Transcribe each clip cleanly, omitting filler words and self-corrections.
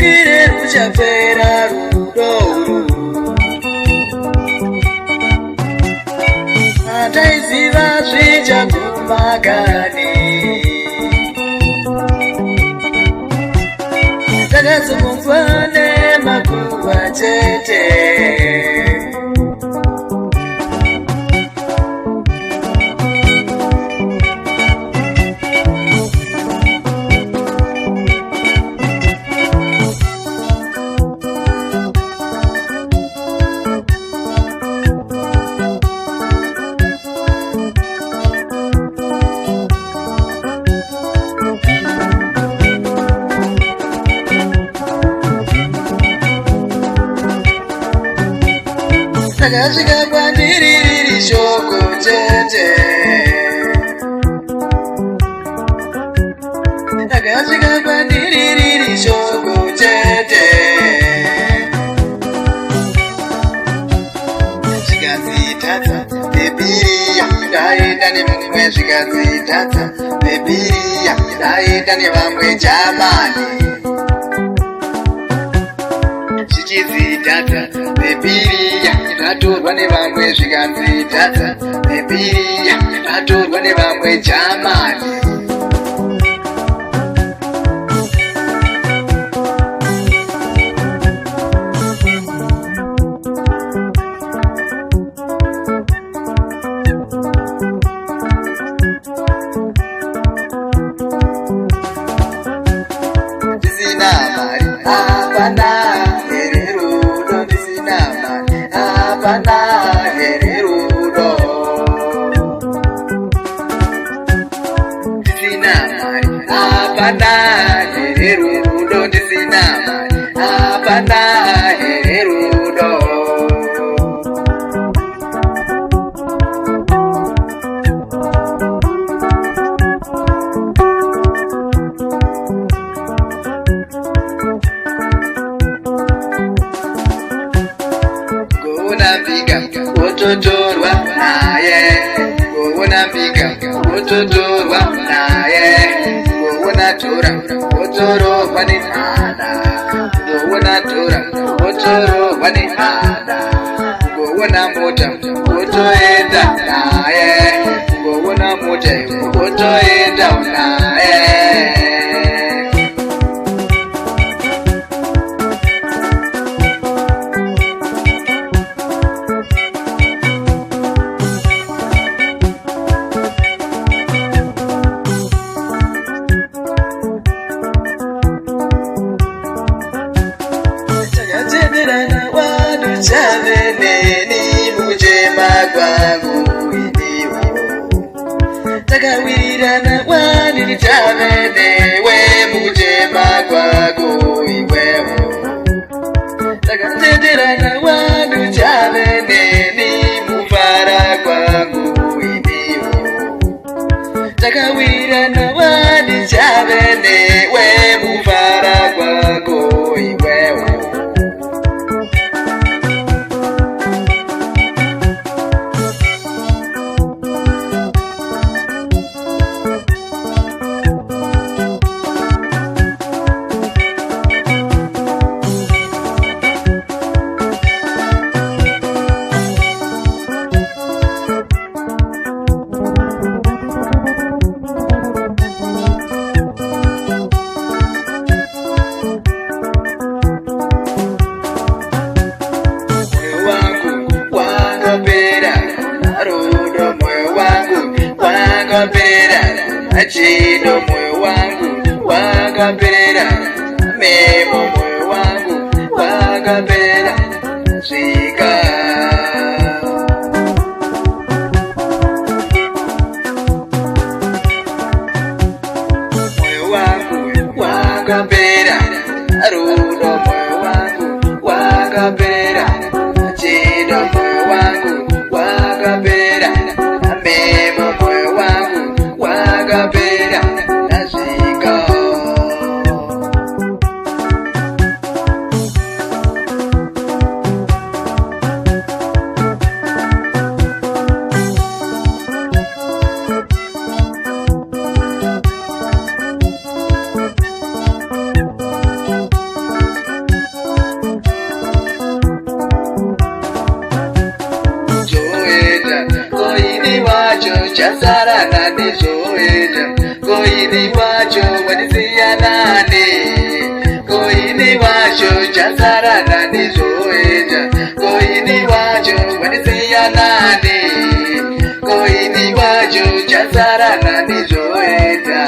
Rugwire ruchapera rudo ataiziva zvichaguma kani takazungudzwa nemakuva chete takasvika kwandiri riri shoko chete takasvika kwandiri riri shoko chete zvikadzitadza bebiriya ndaenda nevamwe zvikadzitadza bebiriya ndaenda nevamwe jamani zvichizitadza bebiriya ndatorwa nevamwe zvikanzitadza bebiriya ndatorwa nevamwe jamani ndisina mari hapana here rudo ndisina mari hapana here rudo ndisina mari hapana here rudo ndisina mari hapana here rudo Govonambika wototorwa naye govonambika wototorwa naye govonatora wotorohwa nenhana govonatora wotorohwa nenhana govona mota wotoenda naye govona mota wotoenda naye takatenderana wandu chaveneni mukujema kwangu iniwo takawirirana wandiri chavenewe mukujema kwangu iwewo takatenderana wandu chaveneni mufara kwangu iniwo takawirirana wandiri chavenewe mufara kwangu iwewo Achido moyo wangu wakapera memo moyo wangu wakapera svika moyo wangu wakapera rudo moyo wangu wakapera achido moyo wangu wakapera memo moyo wangu wakapera nasvika chasarana nezvoenda koini wacho wanisiyanane koini wacho chasarana nezvoenda koini wacho wanisiyanane koini wacho chasarana nezvoenda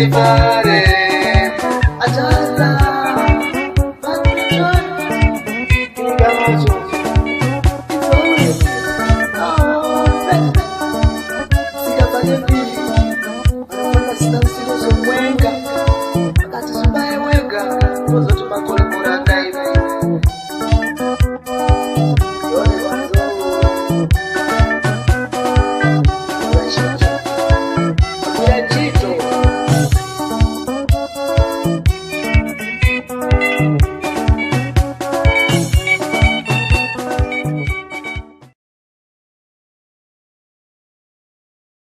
Pare,